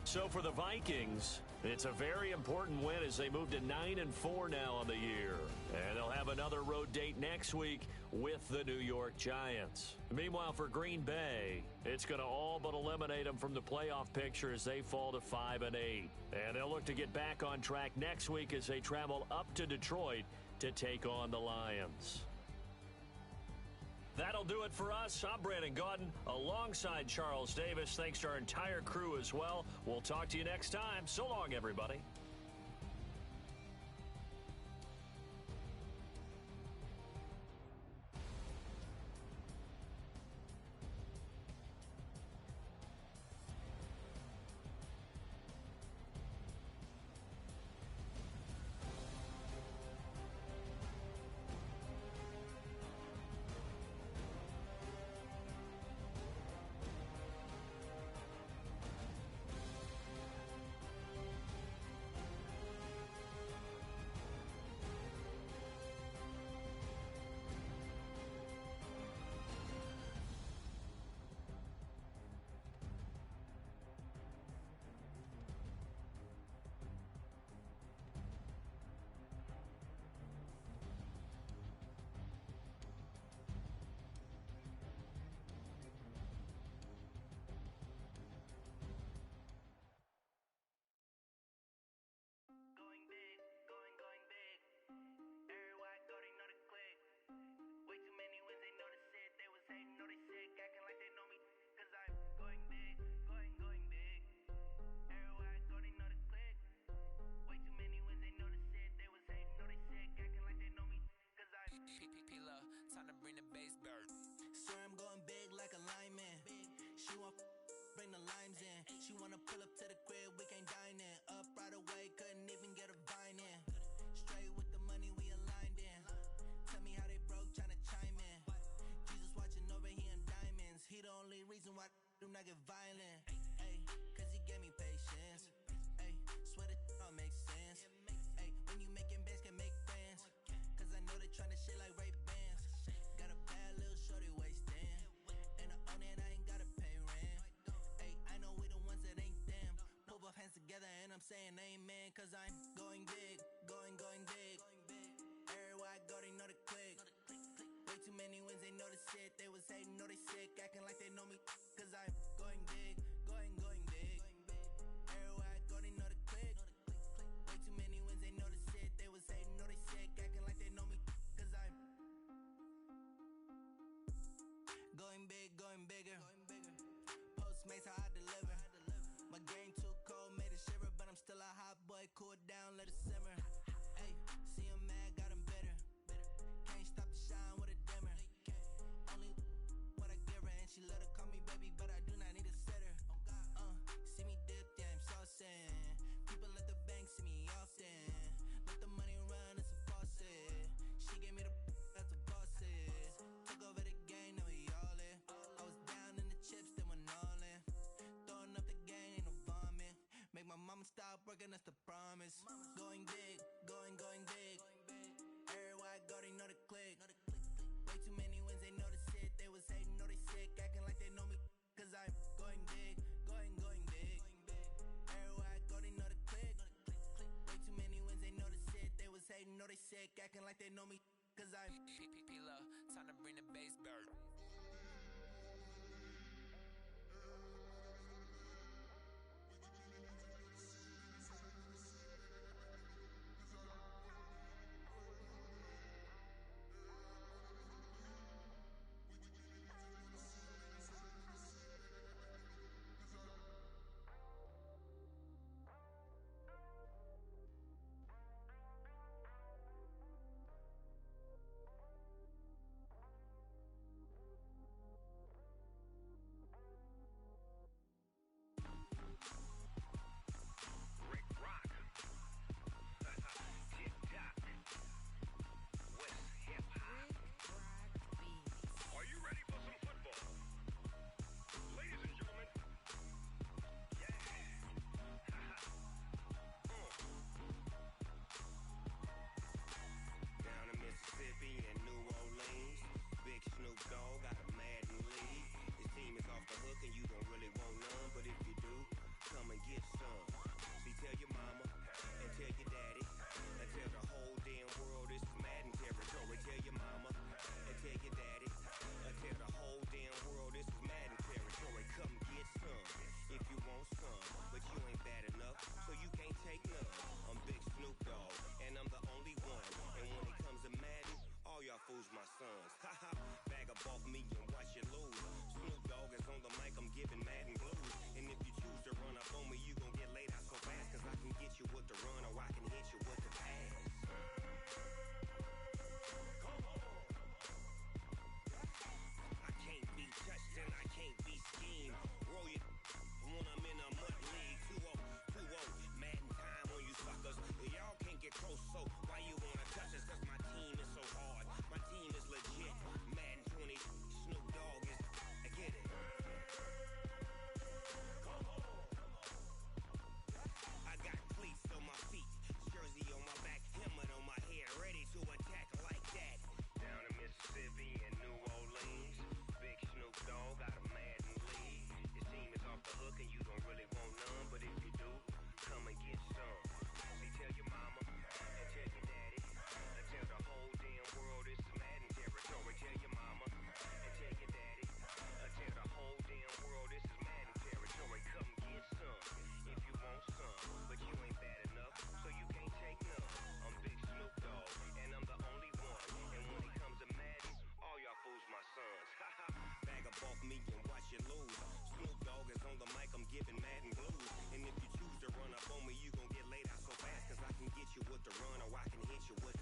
So for the Vikings, it's a very important win as they move to 9-4 now on the year. And they'll have another road date next week with the New York Giants. Meanwhile, for Green Bay, it's going to all but eliminate them from the playoff picture as they fall to 5-8. And they'll look to get back on track next week as they travel up to Detroit to take on the Lions. That'll do it for us. I'm Brandon Gaudin alongside Charles Davis. Thanks to our entire crew as well. We'll talk to you next time. So long, everybody. Time to bring the bass back. Swear I'm going big like a lineman. She want bring the limes in. She wanna pull up to the crib, we can't dine in. Up right away, couldn't even get a vine in. Straight with the money we aligned in. Tell me how they broke, tryna chime in. Jesus watching over, he in diamonds. He the only reason why do not get violent. Ay, cause he gave me patience. Ay, swear that all makes sense. Ay, when you making bands, can make friends. Cause I know they tryna shit like Ray Bans. Got a bad little shorty wasting. And I own it, I ain't gotta pay rent. Ay, I know we the ones that ain't them. Put both hands together and I'm saying amen. Cause I'm going big, going big. Everywhere I go, they know the click. Way too many wins, they know the shit. They was hating, know they sick, acting like they know me. Cause I'm going big, going big. Everywhere I go, they know the click. Way too many wins, they know the shit. They was hating, know they sick, acting like they know me. Cause I'm going big, going bigger. Postmates how I deliver. My game too cold, made it shiver, but I'm still a hot boy. Cool it down, let it simmer. Hey, see him mad, got him bitter. Can't stop the shine with a dimmer. Only what I give her, and she let her call me baby, but I do not need a sitter. See me dip, yeah, I'm saucing. People at the bank see me often. Let the money run, it's a faucet. She gave me the that's a boss is. Took over the game, now we all in. I was down in the chips, then went all in. Throwing up the game, ain't no vomit. Make my mama stop working, that's the promise. Going big, going big. Everywhere I go, they know the click. Way too many wins, they know the shit. They was hating, know they sick, acting like they know me. Cause I'm going big, going big. Everywhere I go, they know the click. Way too many wins, they know the shit. They was hating, know they sick, acting like they know me. Cause I'm P-P-P-Love, time to bring the bass back. Rick Rock. Tick-tock. West hip-hop. Are you ready for some football? Ladies and gentlemen. Yeah. Down in Mississippi and New Orleans, Big Snoop Dogg got a Madden lead. His team is off the hook and you don't really want none, but if you do, come and get some. See, tell your mama and tell your daddy and tell the whole damn world this is Madden territory. Tell your mama and tell your daddy and tell the whole damn world this is Madden territory. Come get some if you want some, but you ain't bad enough, so you can't take none. I'm Big Snoop Dogg, and I'm the only one. And when it comes to Madden, all y'all fools my sons. Haha, bag up off me and watch you lose. Snoop Dogg is on the mic, I'm giving Madden blues. And if you choose to run up on me, you gon' get laid out so fast, cause I can get you with the run or I can hit you with the pass. I can't be touched and I can't be schemed. Roll you when I'm in a mud league. 2-0, 2-0, Madden time on you suckers. Y'all can't get close, so why you wanna touch us? Cause my team is so hard, my team is legit. Madden 20, Snoop Dogg is, I get it. I got cleats on my feet, jersey on my back, helmet on my head, ready to attack like that. Down in Mississippi and New Orleans, Big Snoop Dogg got a Madden league. Your team is off the hook and you don't really want none, but if you do, come and get some. See, tell your mama and tell your daddy and tell the whole damn world this is Madden territory. Tell your mama and tell your daddy and tell the whole damn world this is Madden territory. Come get some if you want some, but you ain't bad enough, so you can't take none. I'm Big Snoop Dogg, and I'm the only one. And when it comes to Madden, all y'all fools my sons. Haha, bag up off me and watch you lose. Snoop Dogg is on the mic, I'm giving Madden blues. And if you choose to run up on me, you gon' get laid out so fast, cause I can get you with the run or I can hit you with